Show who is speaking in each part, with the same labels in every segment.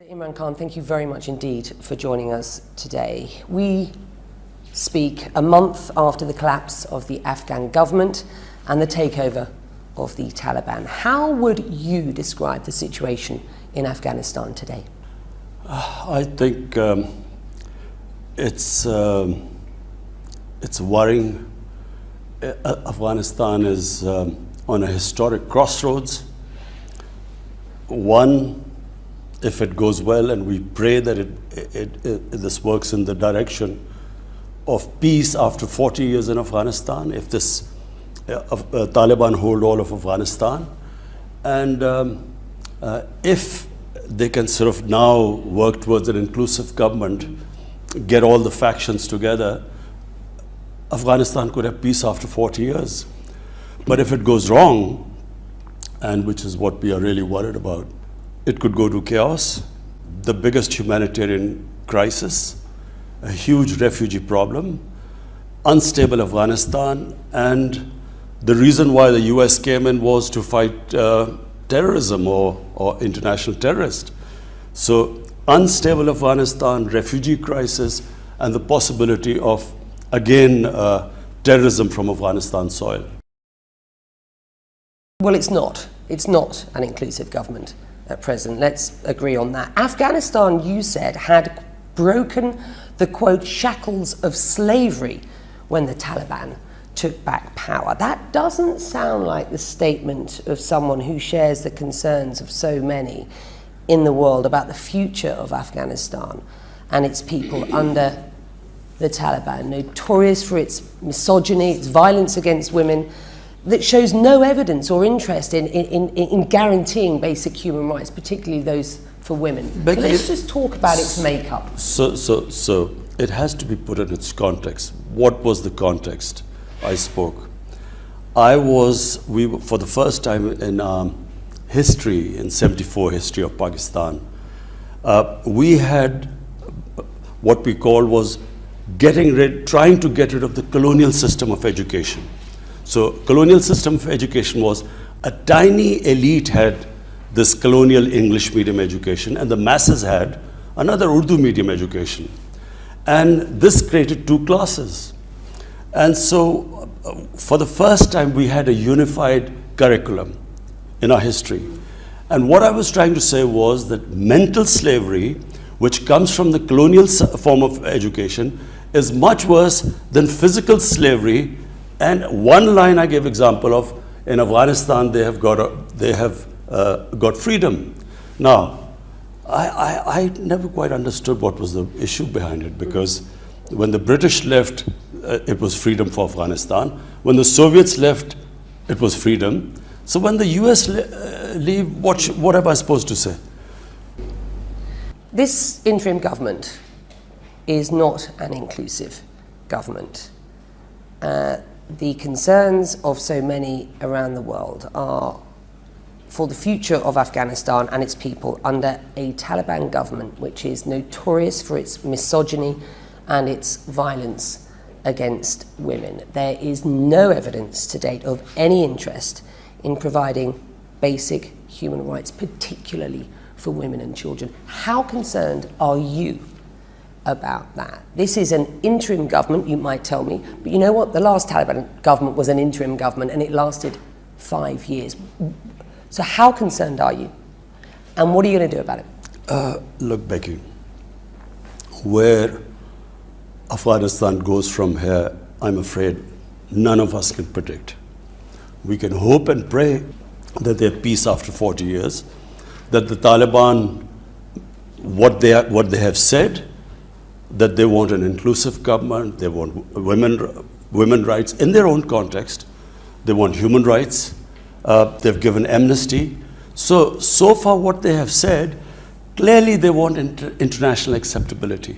Speaker 1: Imran Khan, thank you very much indeed for joining us today. We speak a month after the collapse of the Afghan government and the takeover of the Taliban. How would you describe the situation in Afghanistan today?
Speaker 2: I think it's worrying. Afghanistan is on a historic crossroads. One, if it goes well, and we pray that this works in the direction of peace after 40 years in Afghanistan, if this Taliban hold all of Afghanistan, and if they can sort of now work towards an inclusive government, get all the factions together, Afghanistan could have peace after 40 years. But if it goes wrong, and which is what we are really worried about, it could go to chaos, the biggest humanitarian crisis, a huge refugee problem, unstable Afghanistan, and the reason why the US came in was to fight terrorism or international terrorists. So unstable Afghanistan, refugee crisis, and the possibility of, again, terrorism from Afghanistan soil.
Speaker 1: Well, it's not. It's not an inclusive government at present. Let's agree on that. Afghanistan, you said, had broken the, quote, shackles of slavery when the Taliban took back power. That doesn't sound like the statement of someone who shares the concerns of so many in the world about the future of Afghanistan and its people under the Taliban, notorious for its misogyny, its violence against women, that shows no evidence or interest in guaranteeing basic human rights, particularly those for women. But let's just talk about its makeup.
Speaker 2: So it has to be put in its context. What was the context I spoke? We were, for the first time in history, in 74 history of Pakistan, we had what we call was trying to get rid of the colonial system of education. So colonial system of education was a tiny elite had this colonial English medium education, and the masses had another Urdu medium education. And this created two classes. And so for the first time, we had a unified curriculum in our history. And what I was trying to say was that mental slavery, which comes from the colonial form of education, is much worse than physical slavery. And one line I gave example of, in Afghanistan, they have got freedom. Now, I never quite understood what was the issue behind it, because when the British left, it was freedom for Afghanistan. When the Soviets left, it was freedom. So when the US leave, what am I supposed to say?
Speaker 1: This interim government is not an inclusive government. The concerns of so many around the world are for the future of Afghanistan and its people under a Taliban government which is notorious for its misogyny and its violence against women. There is no evidence to date of any interest in providing basic human rights, particularly for women and children. How concerned are you about that? This is an interim government, you might tell me, but you know what? The last Taliban government was an interim government and it lasted 5 years. So how concerned are you? And what are you going to do about it?
Speaker 2: Look, Becky, where Afghanistan goes from here, I'm afraid none of us can predict. We can hope and pray that there's peace after 40 years, that the Taliban, what they have said, that they want an inclusive government, they want women rights in their own context, they want human rights, they've given amnesty. So far what they have said, clearly they want international acceptability.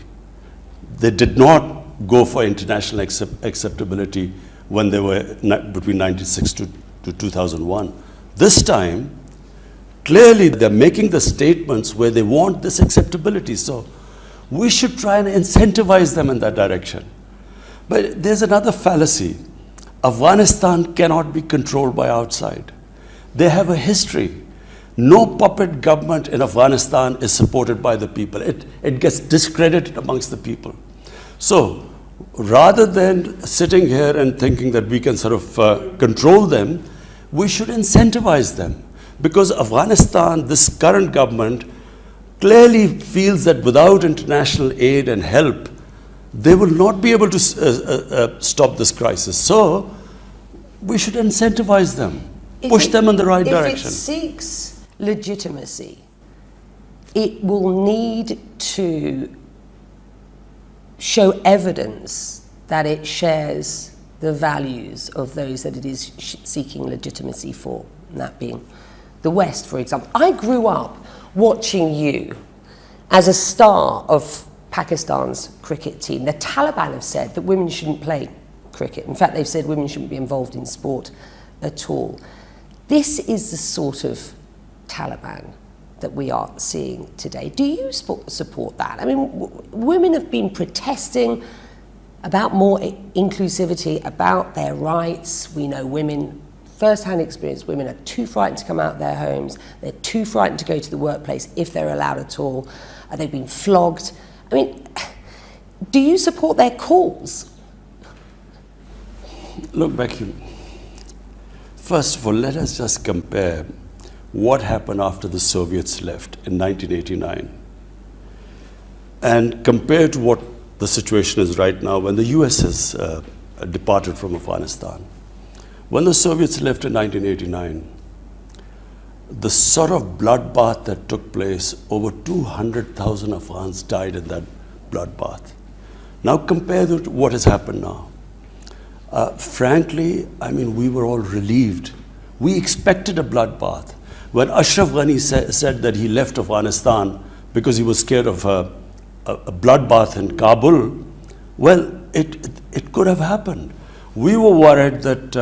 Speaker 2: They did not go for international acceptability when they were between 1996 to 2001. This time, clearly they're making the statements where they want this acceptability. So we should try and incentivize them in that direction. But there's another fallacy. Afghanistan cannot be controlled by outside. They have a history. No puppet government in Afghanistan is supported by the people. It gets discredited amongst the people. So rather than sitting here and thinking that we can sort of control them, we should incentivize them. Because Afghanistan, this current government, clearly feels that without international aid and help, they will not be able to stop this crisis. So we should incentivize them, push them in the right direction.
Speaker 1: If it seeks legitimacy, it will need to show evidence that it shares the values of those that it is seeking legitimacy for, and that being the West, for example. I grew up watching you as a star of Pakistan's cricket team. The Taliban have said that women shouldn't play cricket. In fact, they've said women shouldn't be involved in sport at all. This is the sort of Taliban that we are seeing today. Do you support that? I mean, women have been protesting about more inclusivity, about their rights. We know women, first-hand experience, women are too frightened to come out of their homes. They're too frightened to go to the workplace if they're allowed at all. They've been flogged. I mean, do you support their cause?
Speaker 2: Look, Becky, first of all, let us just compare what happened after the Soviets left in 1989 and compare to what the situation is right now when the US has departed from Afghanistan. When the Soviets left in 1989, the sort of bloodbath that took place, over 200,000 Afghans died in that bloodbath. Now compare that to what has happened now. Frankly, I mean, we were all relieved. We expected a bloodbath. When Ashraf Ghani said that he left Afghanistan because he was scared of a bloodbath in Kabul, well, it could have happened. We were worried that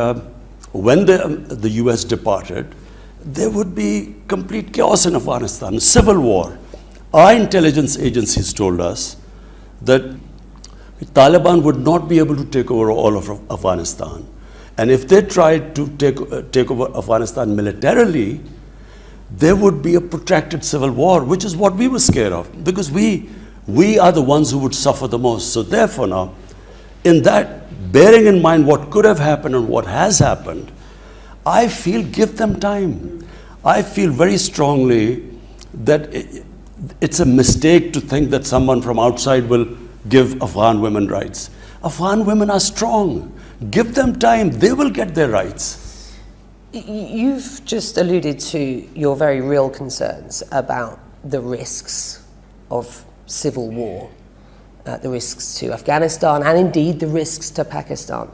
Speaker 2: when the US departed, there would be complete chaos in Afghanistan, civil war. Our intelligence agencies told us that Taliban would not be able to take over all of Afghanistan. And if they tried to take over Afghanistan militarily, there would be a protracted civil war, which is what we were scared of, because we are the ones who would suffer the most. So therefore now, in that, bearing in mind what could have happened and what has happened, I feel give them time. I feel very strongly that it's a mistake to think that someone from outside will give Afghan women rights. Afghan women are strong. Give them time. They will get their rights.
Speaker 1: You've just alluded to your very real concerns about the risks of civil war, the risks to Afghanistan, and indeed the risks to Pakistan.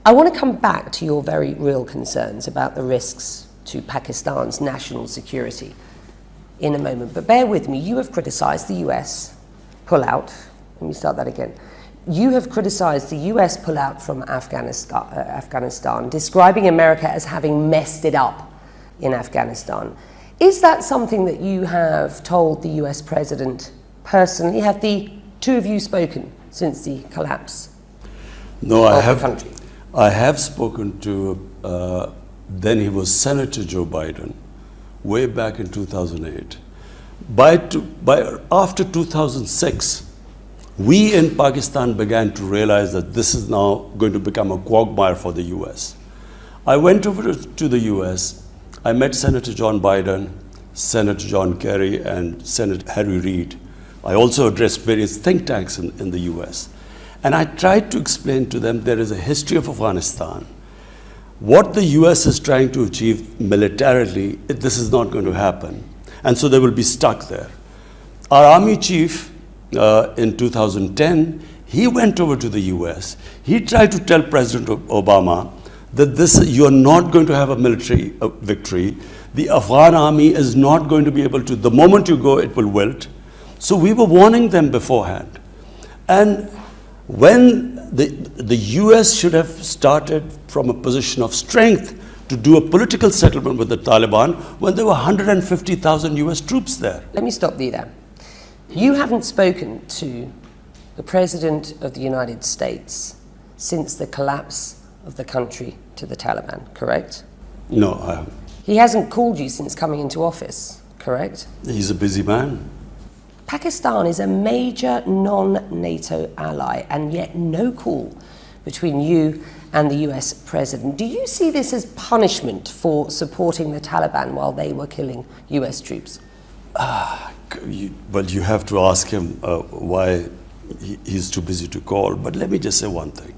Speaker 1: I want to come back to your very real concerns about the risks to Pakistan's national security in a moment. But bear with me, you have criticised the US pullout. Let me start that again. You have criticised the US pullout from Afghanistan, describing America as having messed it up in Afghanistan. Is that something that you have told the US president personally? Have the two of you spoken since the collapse of the country?
Speaker 2: I have spoken to, then he was Senator Joe Biden, way back in 2008. After 2006, we in Pakistan began to realize that this is now going to become a quagmire for the US. I went over to the US, I met Senator John Biden, Senator John Kerry, and Senator Harry Reid. I also addressed various think tanks in the US. And I tried to explain to them there is a history of Afghanistan. What the US is trying to achieve militarily, this is not going to happen. And so they will be stuck there. Our army chief in 2010, he went over to the US. He tried to tell President Obama that you're not going to have a military victory. The Afghan army is not going to be able to, the moment you go, it will wilt. So we were warning them beforehand. And when the US should have started from a position of strength to do a political settlement with the Taliban when there were 150,000 US troops there.
Speaker 1: Let me stop you there. You haven't spoken to the President of the United States since the collapse of the country to the Taliban, correct?
Speaker 2: No, I haven't.
Speaker 1: He hasn't called you since coming into office, correct?
Speaker 2: He's a busy man.
Speaker 1: Pakistan is a major non-NATO ally, and yet no call between you and the US president. Do you see this as punishment for supporting the Taliban while they were killing US troops?
Speaker 2: Well, you have to ask him why he's too busy to call. But let me just say one thing.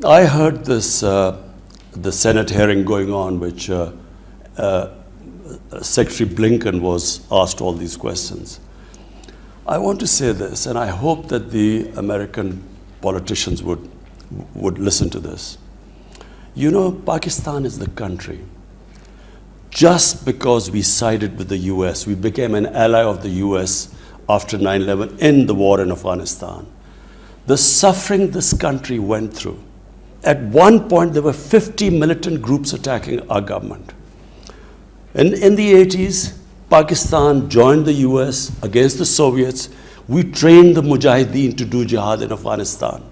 Speaker 2: I heard this, the Senate hearing going on, which Secretary Blinken was asked all these questions. I want to say this, and I hope that the American politicians would listen to this. You know, Pakistan is the country. Just because we sided with the US, we became an ally of the US after 9/11 in the war in Afghanistan. The suffering this country went through. At one point, there were 50 militant groups attacking our government. In the 80s, Pakistan joined the US against the Soviets. We trained the Mujahideen to do jihad in Afghanistan.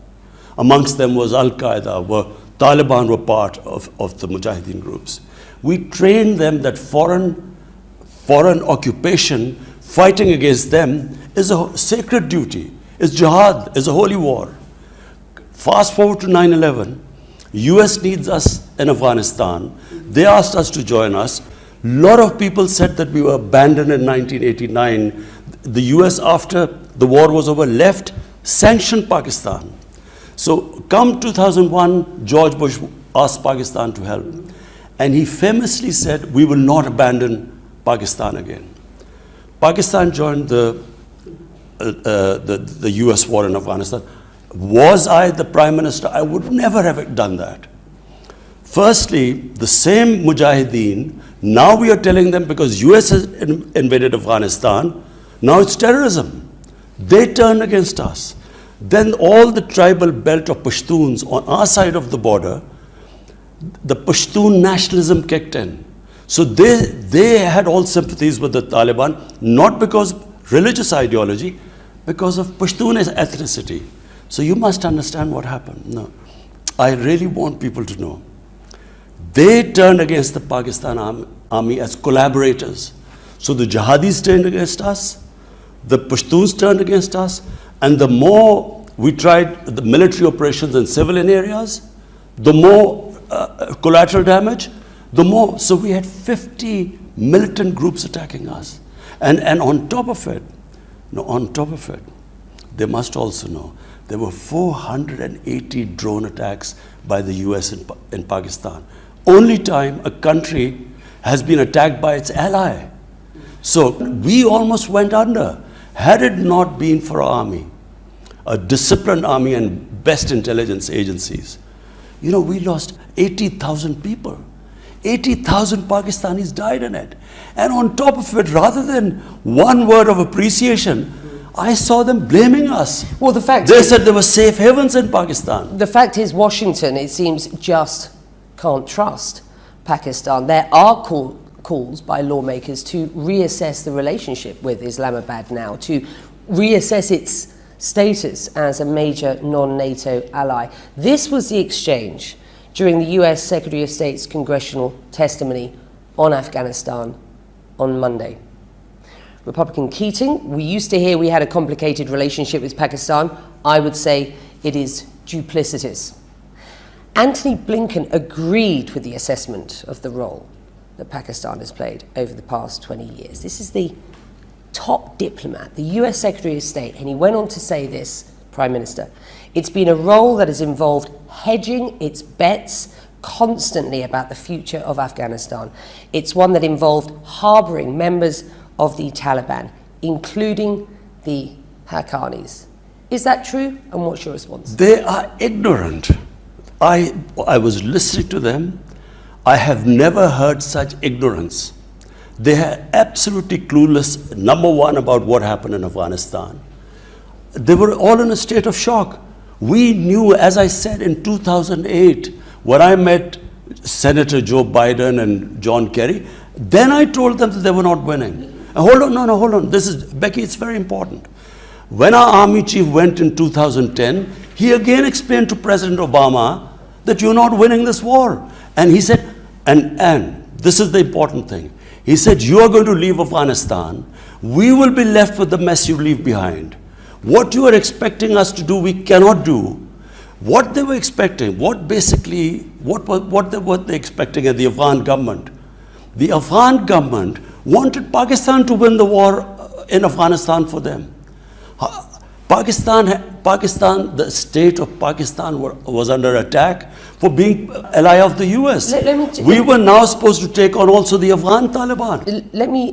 Speaker 2: Amongst them was Al-Qaeda, where Taliban were part of the Mujahideen groups. We trained them that foreign occupation, fighting against them, is a sacred duty, is jihad, is a holy war. Fast forward to 9/11, US needs us in Afghanistan. They asked us to join us. A lot of people said that we were abandoned in 1989. The US, after the war was over, left, sanctioned Pakistan. So come 2001, George Bush asked Pakistan to help. And he famously said, we will not abandon Pakistan again. Pakistan joined the US war in Afghanistan. Was I the Prime Minister? I would never have done that. Firstly, the same Mujahideen, now we are telling them because US has invaded Afghanistan, now it's terrorism. They turn against us. Then all the tribal belt of Pashtuns on our side of the border, the Pashtun nationalism kicked in. So they had all sympathies with the Taliban, not because religious ideology, because of Pashtun ethnicity. So you must understand what happened. No, I really want people to know. They turned against the Pakistan army as collaborators. So the jihadis turned against us, the Pashtuns turned against us, and the more we tried the military operations in civilian areas, the more collateral damage, the more. So we had 50 militant groups attacking us. And on top of it, they must also know, there were 480 drone attacks by the US in Pakistan. Only time a country has been attacked by its ally. So we almost went under. Had it not been for our army, a disciplined army and best intelligence agencies, you know, we lost 80,000 people. 80,000 Pakistanis died in it. And on top of it, rather than one word of appreciation, I saw them blaming us.
Speaker 1: Well, the fact
Speaker 2: they
Speaker 1: is,
Speaker 2: said there were safe havens in Pakistan.
Speaker 1: The fact is, Washington, it seems, just can't trust Pakistan. There are calls by lawmakers to reassess the relationship with Islamabad now, to reassess its status as a major non-NATO ally. This was the exchange during the US Secretary of State's congressional testimony on Afghanistan on Monday. Republican Keating, we used to hear we had a complicated relationship with Pakistan. I would say it is duplicitous. Antony Blinken agreed with the assessment of the role that Pakistan has played over the past 20 years. This is the top diplomat, the US Secretary of State, and he went on to say this, Prime Minister, it's been a role that has involved hedging its bets constantly about the future of Afghanistan. It's one that involved harboring members of the Taliban, including the Haqqanis. Is that true? And what's your response?
Speaker 2: They are ignorant. I was listening to them. I have never heard such ignorance. They are absolutely clueless, number one, about what happened in Afghanistan. They were all in a state of shock. We knew, as I said, in 2008, when I met Senator Joe Biden and John Kerry, then I told them that they were not winning. Hold on. This is, Becky, it's very important. When our army chief went in 2010, he again explained to President Obama that you're not winning this war. And he said, and this is the important thing. He said, you are going to leave Afghanistan. We will be left with the mess you leave behind. What you are expecting us to do, we cannot do. What they were expecting, what they were expecting at the Afghan government. The Afghan government wanted Pakistan to win the war in Afghanistan for them. Pakistan, the state of Pakistan was under attack for being ally of the US. We were now supposed to take on also the Afghan Taliban.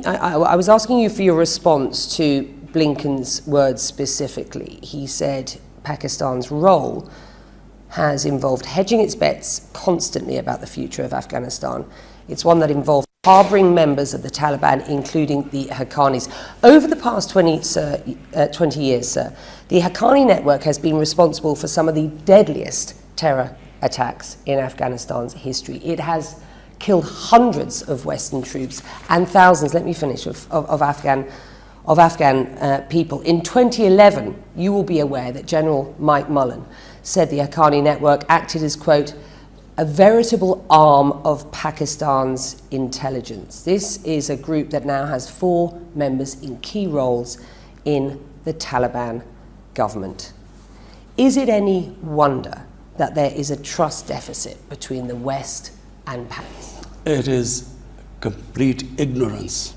Speaker 1: I was asking you for your response to Blinken's words specifically. He said Pakistan's role has involved hedging its bets constantly about the future of Afghanistan. It's one that involved harboring members of the Taliban, including the Haqqanis. Over the past 20 years, sir, the Haqqani network has been responsible for some of the deadliest terror attacks in Afghanistan's history. It has killed hundreds of Western troops and thousands, let me finish, of Afghan people. In 2011, you will be aware that General Mike Mullen said the Haqqani network acted as, quote, a veritable arm of Pakistan's intelligence. This is a group that now has 4 members in key roles in the Taliban government. Is it any wonder that there is a trust deficit between the West and Pakistan?
Speaker 2: It is complete ignorance.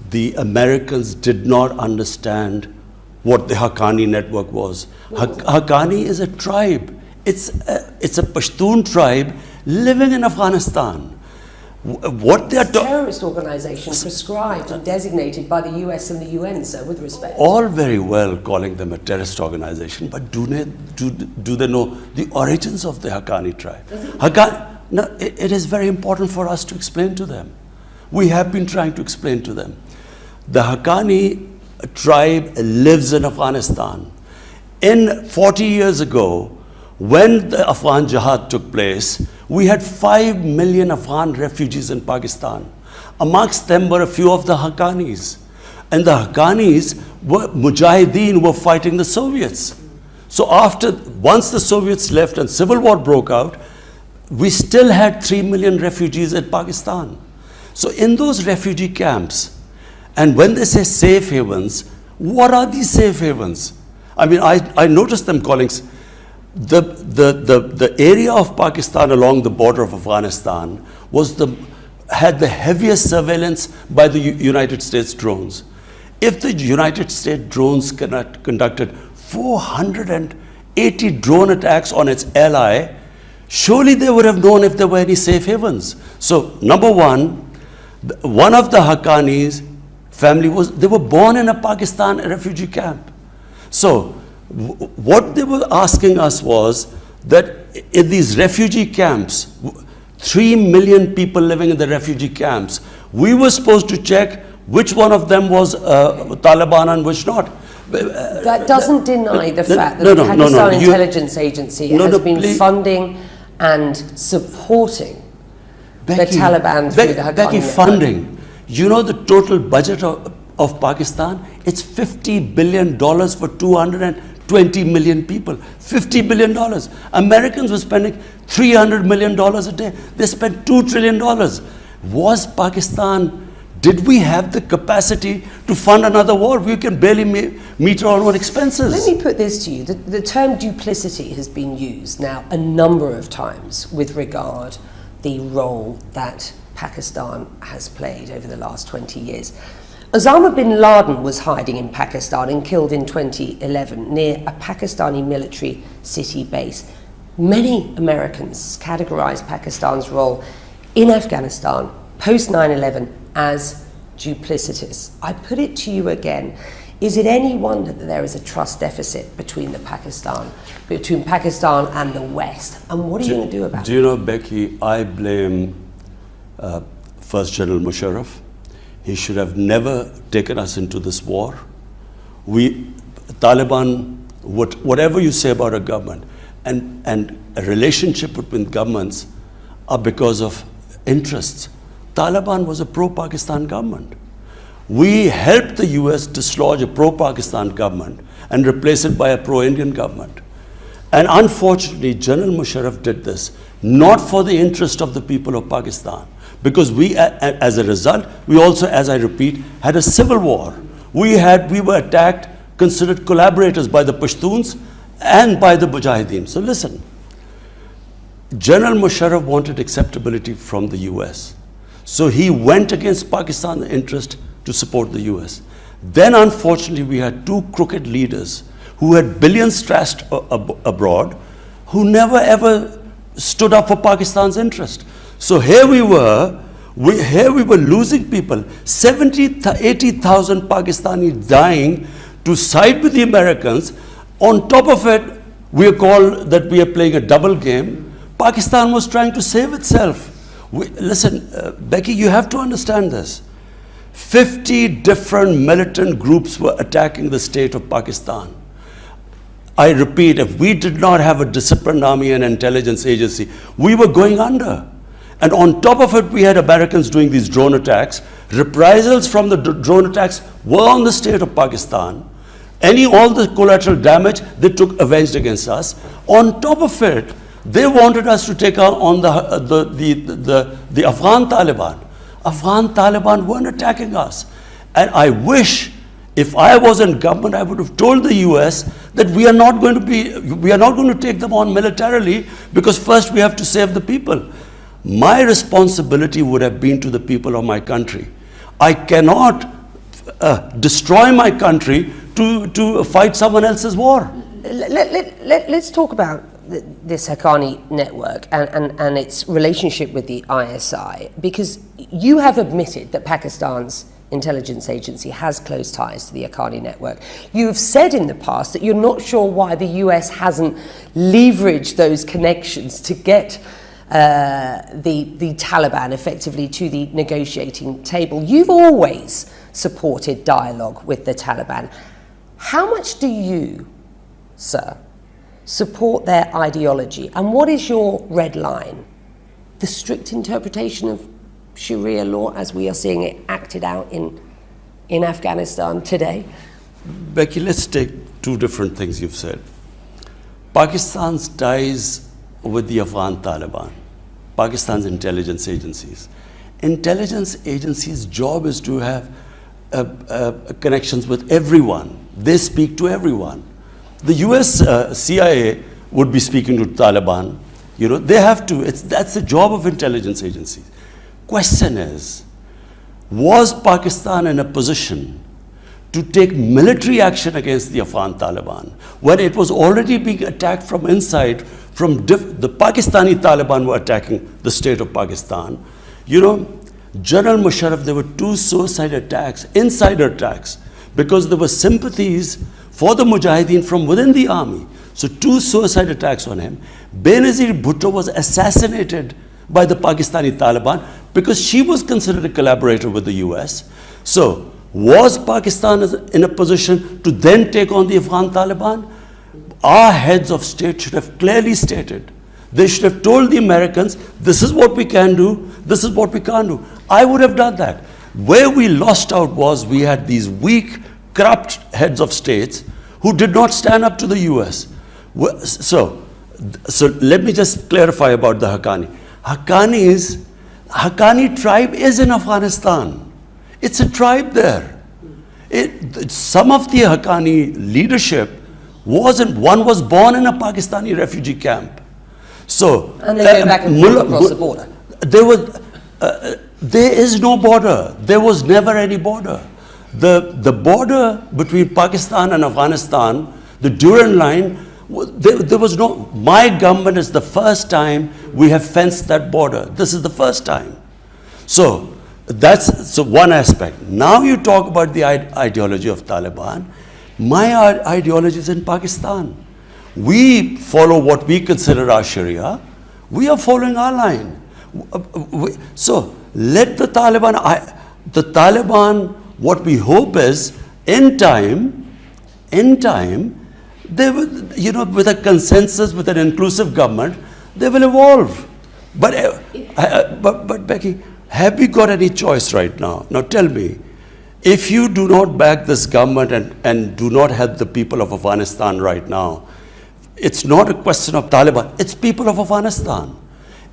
Speaker 2: The Americans did not understand what the Haqqani network was. Haqqani is a tribe. It's a Pashtun tribe living in Afghanistan. What they are
Speaker 1: terrorist organization prescribed and designated by the US and the UN, sir, with respect.
Speaker 2: All very well calling them a terrorist organization, but do they know the origins of the Haqqani tribe? It is very important for us to explain to them. We have been trying to explain to them. The Haqqani tribe lives in Afghanistan. 40 years ago, when the Afghan Jihad took place, we had 5 million Afghan refugees in Pakistan. Amongst them were a few of the Haqqanis. And the Haqqanis were Mujahideen, were fighting the Soviets. So once the Soviets left and civil war broke out, we still had 3 million refugees in Pakistan. So in those refugee camps, and when they say safe havens, what are these safe havens? I mean, I noticed them calling the area of Pakistan along the border of Afghanistan had the heaviest surveillance by the United States drones. If the United States drones conducted 480 drone attacks on its ally, surely they would have known if there were any safe havens. So, number one of the Haqqanis family they were born in a Pakistan refugee camp. So, what they were asking us was that in these refugee camps, 3 million people living in the refugee camps, we were supposed to check which one of them was Taliban and which not.
Speaker 1: That doesn't deny the fact that the Pakistan Intelligence Agency has been funding and supporting the Taliban through the Haqqani network.
Speaker 2: Funding. You know the total budget of Pakistan? It's $50 billion for 220 million people. $50 billion. Americans were spending $300 million a day. They spent $2 trillion. Did we have the capacity to fund another war? We can barely meet our own expenses.
Speaker 1: Let me put this to you. The term duplicity has been used now a number of times with regard the role that Pakistan has played over the last 20 years. Osama bin Laden was hiding in Pakistan and killed in 2011 near a Pakistani military city base. Many Americans categorize Pakistan's role in Afghanistan post 9/11 as duplicitous. I put it to you again. Is it any wonder that there is a trust deficit between Pakistan and the West? And what are you going to do about it?
Speaker 2: Do you know, Becky, I blame First General Musharraf. He should have never taken us into this war. Taliban, whatever you say about a government, and a relationship between governments are because of interests. Taliban was a pro-Pakistan government. We helped the US dislodge a pro-Pakistan government and replace it by a pro-Indian government. And unfortunately, General Musharraf did this, not for the interest of the people of Pakistan, Because we, as a result, we also, as I repeat, had a civil war. We were attacked, considered collaborators by the Pashtuns and by the Mujahideen. So listen, General Musharraf wanted acceptability from the US. So he went against Pakistan's interest to support the US. Then unfortunately we had two crooked leaders who had billions stashed abroad, who never ever stood up for Pakistan's interest. So here we were losing people, 80,000 Pakistanis dying to side with the Americans. On top of it, we are called that we are playing a double game. Pakistan was trying to save itself. Listen, Becky, you have to understand this. 50 different militant groups were attacking the state of Pakistan. I repeat, if we did not have a disciplined army and intelligence agency, we were going under. And on top of it, we had Americans doing these drone attacks. Reprisals from the drone attacks were on the state of Pakistan. All the collateral damage they took avenged against us. On top of it, they wanted us to take on the Afghan Taliban. Afghan Taliban weren't attacking us. And I wish, if I was in government, I would have told the US that we are not going to take them on militarily, because first we have to save the people. My responsibility would have been to the people of my country. I cannot destroy my country to fight someone else's war.
Speaker 1: Let's talk about this Haqqani network and its relationship with the ISI, because you have admitted that Pakistan's intelligence agency has close ties to the Haqqani network. You have said in the past that you're not sure why the US hasn't leveraged those connections to get the Taliban effectively to the negotiating table. You've always supported dialogue with the Taliban. How much do you, sir, support their ideology, and what is your red line? The strict interpretation of Sharia law as we are seeing it acted out in Afghanistan today?
Speaker 2: Becky, let's take two different things you've said. Pakistan's ties with the Afghan Taliban, Pakistan's intelligence agencies. Intelligence agencies' job is to have connections with everyone. They speak to everyone. The US CIA would be speaking to Taliban. You know, they have to. That's the job of intelligence agencies. Question is, was Pakistan in a position to take military action against the Afghan Taliban when it was already being attacked from inside? The Pakistani Taliban were attacking the state of Pakistan. You know, General Musharraf, there were two suicide attacks, insider attacks, because there were sympathies for the Mujahideen from within the army. So two suicide attacks on him. Benazir Bhutto was assassinated by the Pakistani Taliban because she was considered a collaborator with the US. So was Pakistan in a position to then take on the Afghan Taliban? Our heads of state should have clearly stated. They should have told the Americans, this is what we can do, this is what we can't do. I would have done that. Where we lost out was we had these weak, corrupt heads of states who did not stand up to the US. So let me just clarify about the Haqqani. Haqqani tribe is in Afghanistan. It's a tribe there. Some of the Haqqani leadership one was born in a Pakistani refugee camp. So
Speaker 1: and they go back and forth across the border.
Speaker 2: There is no border. There was never any border. The border between Pakistan and Afghanistan, the Durand line, there was no. My government is the first time we have fenced that border. This is the first time. So that's one aspect. Now you talk about the ideology of Taliban. My ideology is in Pakistan. We follow what we consider our Sharia. We are following our line. So let the Taliban, what we hope is, in time, they will, with a consensus, with an inclusive government, they will evolve. But Becky, have we got any choice right now? Now tell me, if you do not back this government and do not help the people of Afghanistan right now, it's not a question of Taliban, it's people of Afghanistan.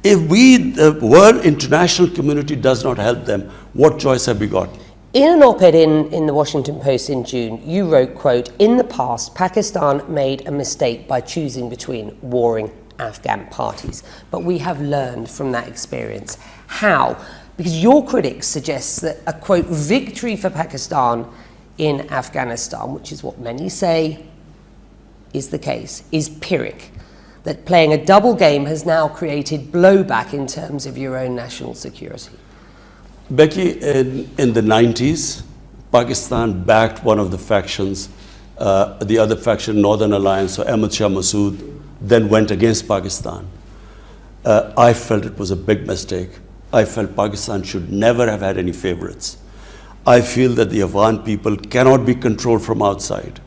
Speaker 2: If the world international community does not help them, what choice have we got?
Speaker 1: In an op-ed in the Washington Post in June, you wrote, quote, "In the past, Pakistan made a mistake by choosing between warring Afghan parties, but we have learned from that experience." How? Because your critics suggest that a, quote, "victory for Pakistan in Afghanistan," which is what many say is the case, is Pyrrhic, that playing a double game has now created blowback in terms of your own national security.
Speaker 2: Becky, in the 90s, Pakistan backed one of the factions, the other faction, Northern Alliance, or Ahmad Shah Massoud, then went against Pakistan. I felt it was a big mistake. I felt Pakistan should never have had any favorites. I feel that the Afghan people cannot be controlled from outside.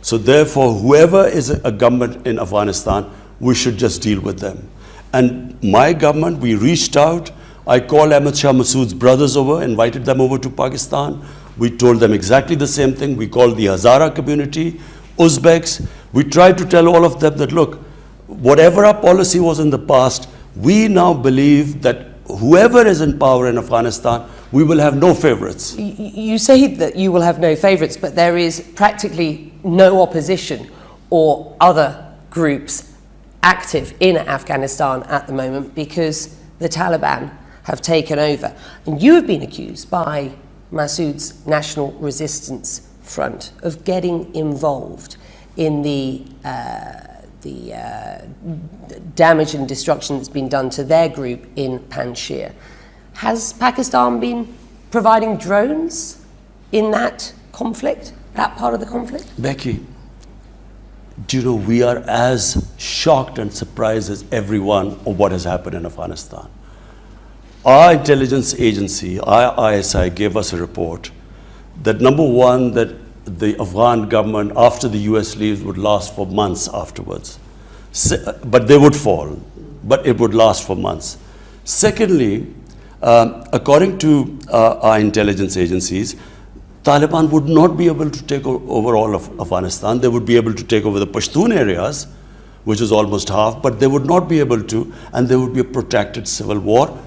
Speaker 2: So therefore, whoever is a government in Afghanistan, we should just deal with them. And my government, we reached out. I called Ahmad Shah Massoud's brothers over, invited them over to Pakistan. We told them exactly the same thing. We called the Hazara community, Uzbeks. We tried to tell all of them that, look, whatever our policy was in the past, we now believe that whoever is in power in Afghanistan, we will have no favorites.
Speaker 1: You say that you will have no favorites, but there is practically no opposition or other groups active in Afghanistan at the moment because the Taliban have taken over. And you have been accused by Massoud's National Resistance Front of getting involved in the damage and destruction that's been done to their group in Panjshir. Has Pakistan been providing drones in that conflict, that part of the conflict?
Speaker 2: Becky, do you know, we are as shocked and surprised as everyone of what has happened in Afghanistan. Our intelligence agency, our ISI, gave us a report that, number one, that the Afghan government, after the US leaves, would last for months afterwards. But they would fall, but it would last for months. Secondly, according to our intelligence agencies, Taliban would not be able to take over all of Afghanistan. They would be able to take over the Pashtun areas, which is almost half, but they would not be able to, and there would be a protracted civil war,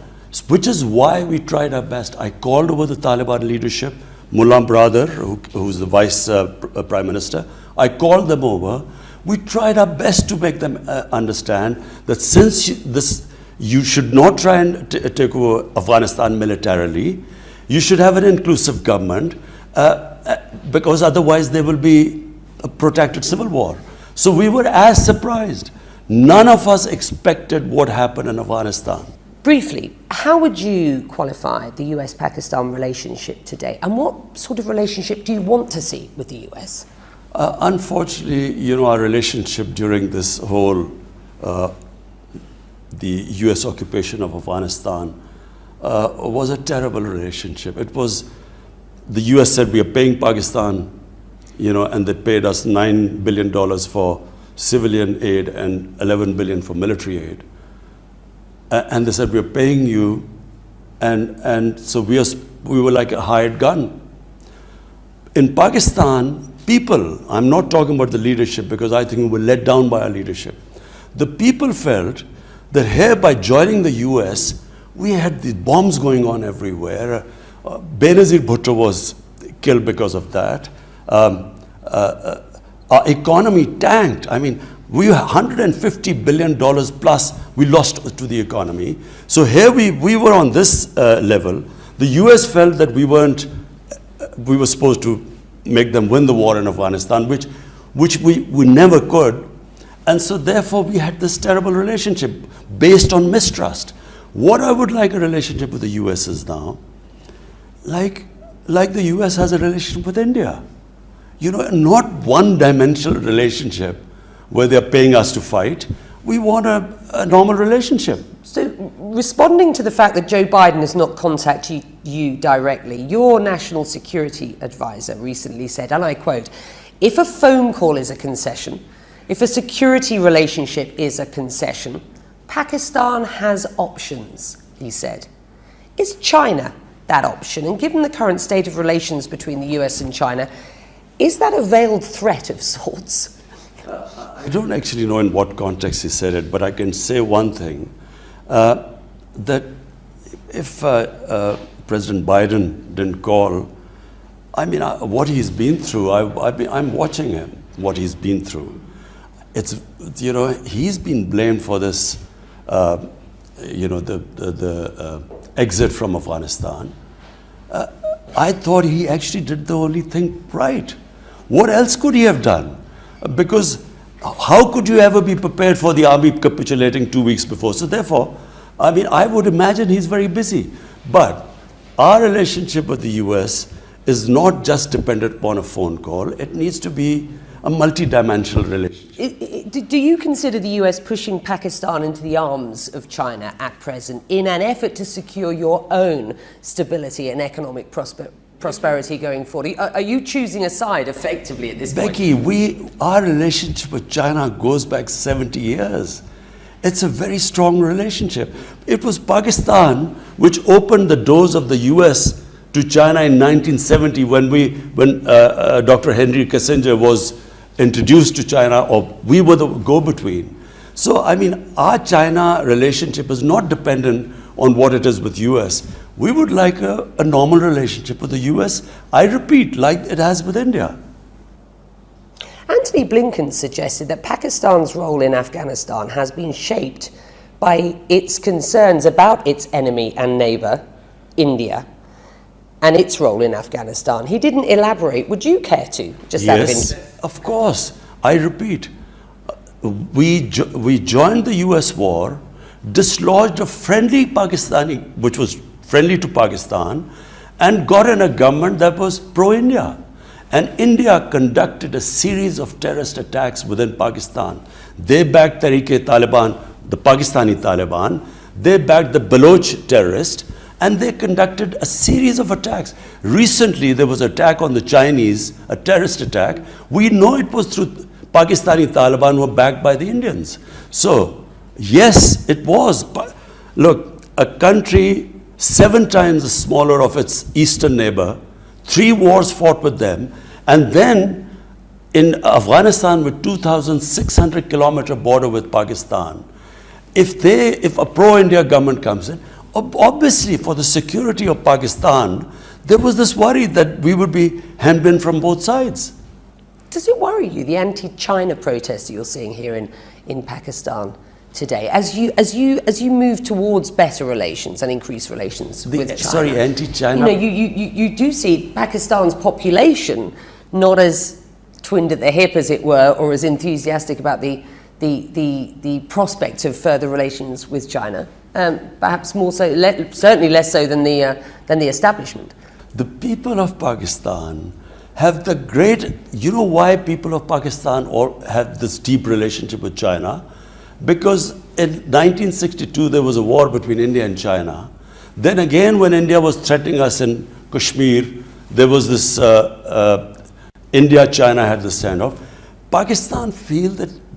Speaker 2: which is why we tried our best. I called over the Taliban leadership, Mullah Brother, who's the vice prime minister. I called them over. We tried our best to make them understand that since you should not try and take over Afghanistan militarily, you should have an inclusive government, because otherwise there will be a protracted civil war. So we were as surprised. None of us expected what happened in Afghanistan.
Speaker 1: Briefly, how would you qualify the US-Pakistan relationship today? And what sort of relationship do you want to see with the US?
Speaker 2: Unfortunately, you know, our relationship during this whole, the US occupation of Afghanistan was a terrible relationship. It was, the US said we are paying Pakistan, you know, and they paid us $9 billion for civilian aid and $11 billion for military aid. And they said, we're paying you, and so we were like a hired gun. In Pakistan, people, I'm not talking about the leadership because I think we were let down by our leadership. The people felt that here, by joining the US, we had these bombs going on everywhere. Benazir Bhutto was killed because of that. Our economy tanked. I mean, we were $150 billion plus we lost to the economy. So here we were on this level. The US felt that we were supposed to make them win the war in Afghanistan, which we never could. And so therefore we had this terrible relationship based on mistrust. What I would like a relationship with the US is now, like the US has a relationship with India. You know, not one-dimensional relationship where they're paying us to fight. We want a normal relationship.
Speaker 1: So, responding to the fact that Joe Biden has not contacted you directly, your national security advisor recently said, and I quote, "If a phone call is a concession, if a security relationship is a concession, Pakistan has options," he said. Is China that option? And given the current state of relations between the US and China, is that a veiled threat of sorts?
Speaker 2: I don't actually know in what context he said it, but I can say one thing. that if President Biden didn't call, I mean, what he's been through, I'm watching him, what he's been through. It's, you know, he's been blamed for this, you know, the exit from Afghanistan. I thought he actually did the only thing right. What else could he have done? Because how could you ever be prepared for the army capitulating 2 weeks before? So therefore, I mean, I would imagine he's very busy. But our relationship with the US is not just dependent upon a phone call. It needs to be a multi-dimensional relationship.
Speaker 1: Do you consider the US pushing Pakistan into the arms of China at present in an effort to secure your own stability and economic prosperity going forward? Are you choosing a side effectively at this point?
Speaker 2: Becky, our relationship with China goes back 70 years. It's a very strong relationship. It was Pakistan which opened the doors of the US to China in 1970 when Dr. Henry Kissinger was introduced to China, or we were the go-between. So, I mean, our China relationship is not dependent on what it is with US. We would like a normal relationship with the US, I repeat, like it has with India.
Speaker 1: Antony Blinken suggested that Pakistan's role in Afghanistan has been shaped by its concerns about its enemy and neighbour, India, and its role in Afghanistan. He didn't elaborate. Would you care to? Just out of interest.
Speaker 2: Yes, of course. I repeat, we joined the US war, dislodged a friendly Pakistani, which was friendly to Pakistan, and got in a government that was pro-India. And India conducted a series of terrorist attacks within Pakistan. They backed Tehreek-e-Taliban, the Pakistani Taliban. They backed the Baloch terrorist, and they conducted a series of attacks. Recently, there was an attack on the Chinese, a terrorist attack. We know it was through Pakistani Taliban who were backed by the Indians. So, yes, it was. But look, a country 7 times the smaller of its eastern neighbor, 3 wars fought with them, and then in Afghanistan with 2,600 kilometer border with Pakistan, if a pro-India government comes in, obviously for the security of Pakistan, there was this worry that we would be hemmed in from both sides.
Speaker 1: Does it worry you, the anti-China protests that you're seeing here in Pakistan today, as you move towards better relations and increased relations with China?
Speaker 2: Sorry, anti-China.
Speaker 1: You know, you do see Pakistan's population not as twinned at the hip, as it were, or as enthusiastic about the prospect of further relations with China. Perhaps more so, certainly less so than the establishment.
Speaker 2: The people of Pakistan have the great. You know why people of Pakistan have this deep relationship with China? Because in 1962 there was a war between India and China. Then again, when India was threatening us in Kashmir, there was this India-China had this standoff.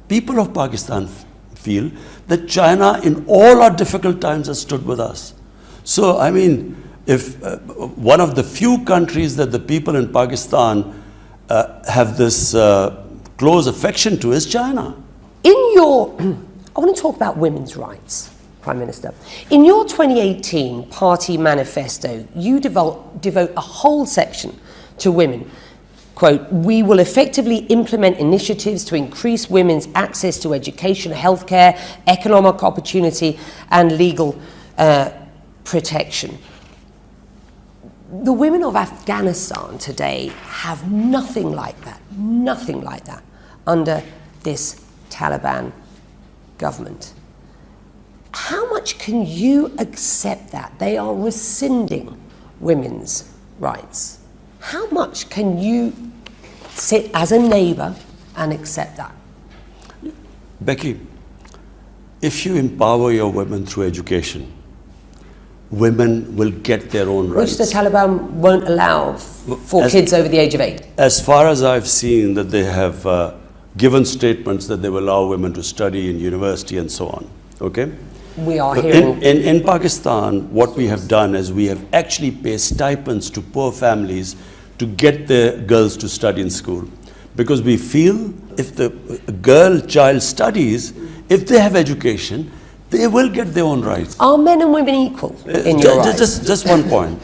Speaker 2: People of Pakistan feel that China in all our difficult times has stood with us. So, I mean, if one of the few countries that the people in Pakistan have this close affection to is China.
Speaker 1: I want to talk about women's rights, Prime Minister. In your 2018 party manifesto, you devote a whole section to women. Quote, "We will effectively implement initiatives to increase women's access to education, healthcare, economic opportunity, and legal protection." The women of Afghanistan today have nothing like that under this Taliban government. How much can you accept that they are rescinding women's rights? How much can you sit as a neighbour and accept that?
Speaker 2: Becky, if you empower your women through education, women will get their own rights.
Speaker 1: Which the Taliban won't allow for kids over the age of 8.
Speaker 2: As far as I've seen, that they have given statements that they will allow women to study in university and so on. Okay?
Speaker 1: We are hearing...
Speaker 2: In Pakistan, what we have done is we have actually paid stipends to poor families to get their girls to study in school. Because we feel if the child studies, if they have education, They will get their own rights.
Speaker 1: Are men and women equal in your eyes?
Speaker 2: Just one point.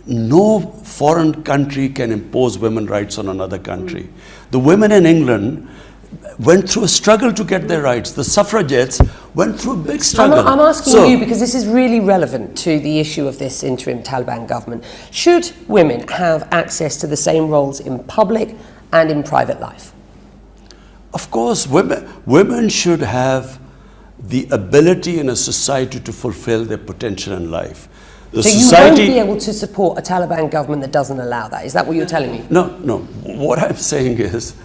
Speaker 2: No foreign country can impose women's rights on another country. The women in England went through a struggle to get their rights. The suffragettes went through a big struggle.
Speaker 1: I'm asking you because this is really relevant to the issue of this interim Taliban government. Should women have access to the same roles in public and in private life?
Speaker 2: Of course, women should have the ability in a society to fulfill their potential in life.
Speaker 1: So you won't be able to support a Taliban government that doesn't allow that? Is that what you're telling me?
Speaker 2: No. What I'm saying is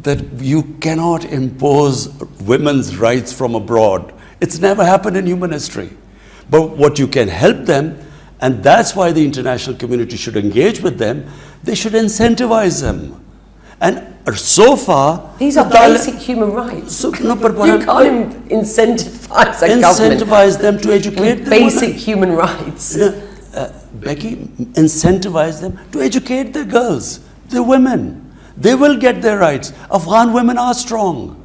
Speaker 2: that you cannot impose women's rights from abroad. It's never happened in human history. But what you can help them, and that's why the international community should engage with them, they should incentivize them. And so far,
Speaker 1: these are basic human rights.
Speaker 2: But
Speaker 1: you can't incentivize a government.
Speaker 2: Incentivize them to educate them.
Speaker 1: Basic human rights.
Speaker 2: Becky, incentivize them to educate the girls, the women. They will get their rights. Afghan women are strong.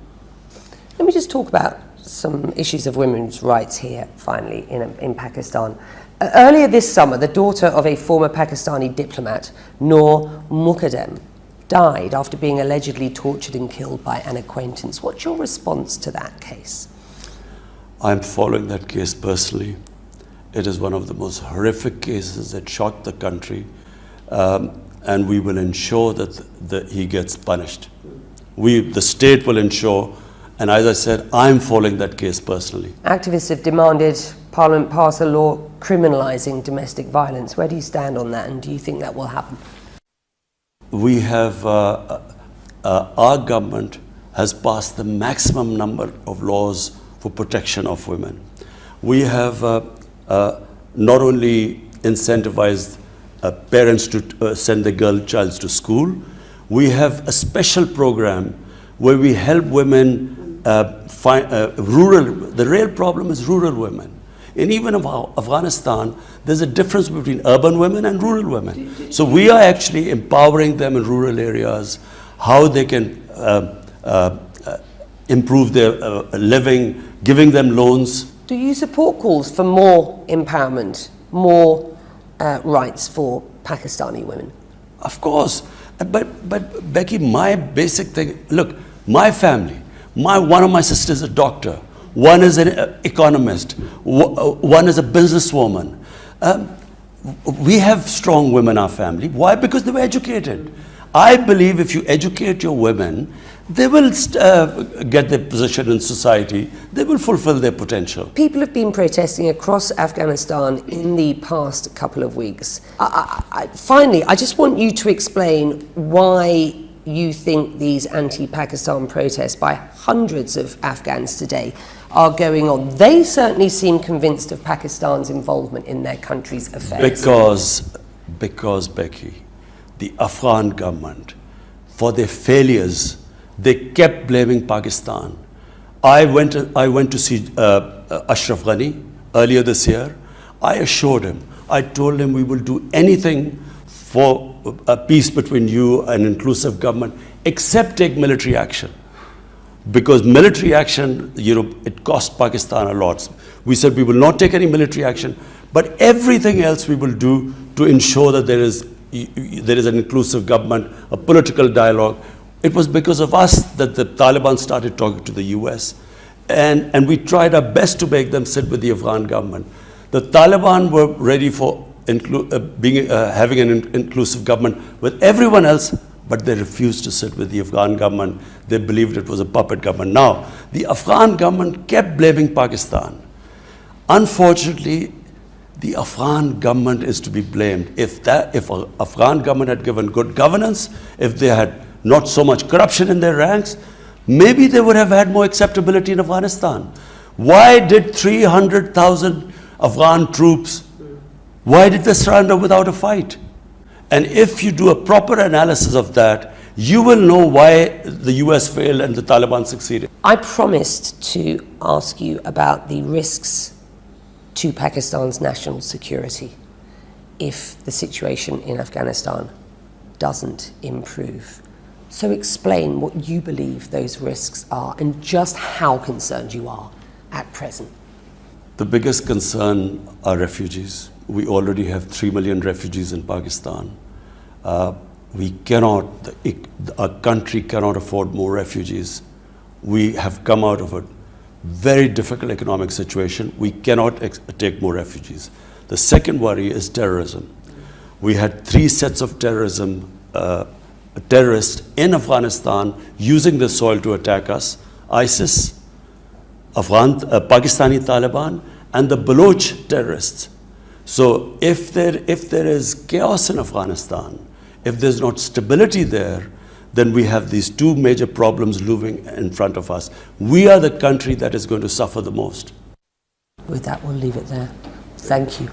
Speaker 1: Let me just talk about some issues of women's rights here, finally, in Pakistan. Earlier this summer, the daughter of a former Pakistani diplomat, Noor Muqaddam, died after being allegedly tortured and killed by an acquaintance. What's your response to that case?
Speaker 2: I'm following that case personally. It is one of the most horrific cases that shocked the country, and we will ensure that he gets punished. The state will ensure, and as I said, I'm following that case personally.
Speaker 1: Activists have demanded Parliament pass a law criminalising domestic violence. Where do you stand on that, and do you think that will happen?
Speaker 2: We have, our government has passed the maximum number of laws for protection of women. We have not only incentivized parents to send their child to school, we have a special program where we help women the real problem is rural women. And even in Afghanistan, there's a difference between urban women and rural women. So we are actually empowering them in rural areas, how they can improve their living, giving them loans.
Speaker 1: Do you support calls for more empowerment, more rights for Pakistani women?
Speaker 2: Of course. But Becky, my basic thing, look, my family, one of my sisters is a doctor. One is an economist, one is a businesswoman. We have strong women in our family. Why? Because they were educated. I believe if you educate your women, they will get their position in society. They will fulfill their potential.
Speaker 1: People have been protesting across Afghanistan in the past couple of weeks. Finally, I just want you to explain why you think these anti-Pakistan protests by hundreds of Afghans today are going on. They certainly seem convinced of Pakistan's involvement in their country's affairs.
Speaker 2: Because Becky, the Afghan government, for their failures, they kept blaming Pakistan. I went to see Ashraf Ghani earlier this year. I assured him, I told him we will do anything for a peace between you and inclusive government, except take military action. Because military action, it cost Pakistan a lot. We said we will not take any military action, but everything else we will do to ensure that there is an inclusive government, a political dialogue. It was because of us that the Taliban started talking to the US. And we tried our best to make them sit with the Afghan government. The Taliban were ready for having an inclusive government with everyone else, but they refused to sit with the Afghan government. They believed it was a puppet government. Now, the Afghan government kept blaming Pakistan. Unfortunately, the Afghan government is to be blamed. If Afghan government had given good governance, if they had not so much corruption in their ranks, maybe they would have had more acceptability in Afghanistan. Why did 300,000 Afghan troops, why did they surrender without a fight? And if you do a proper analysis of that, you will know why the US failed and the Taliban succeeded.
Speaker 1: I promised to ask you about the risks to Pakistan's national security if the situation in Afghanistan doesn't improve. So explain what you believe those risks are and just how concerned you are at present.
Speaker 2: The biggest concern are refugees. We already have 3 million refugees in Pakistan. We cannot, our country cannot afford more refugees. We have come out of a very difficult economic situation. We cannot take more refugees. The second worry is terrorism. We had 3 sets of terrorists in Afghanistan using the soil to attack us: ISIS, Pakistani Taliban, and the Baloch terrorists. So if there is chaos in Afghanistan, if there's not stability there, then we have these 2 major problems looming in front of us. We are the country that is going to suffer the most.
Speaker 1: With that, we'll leave it there. Thank you.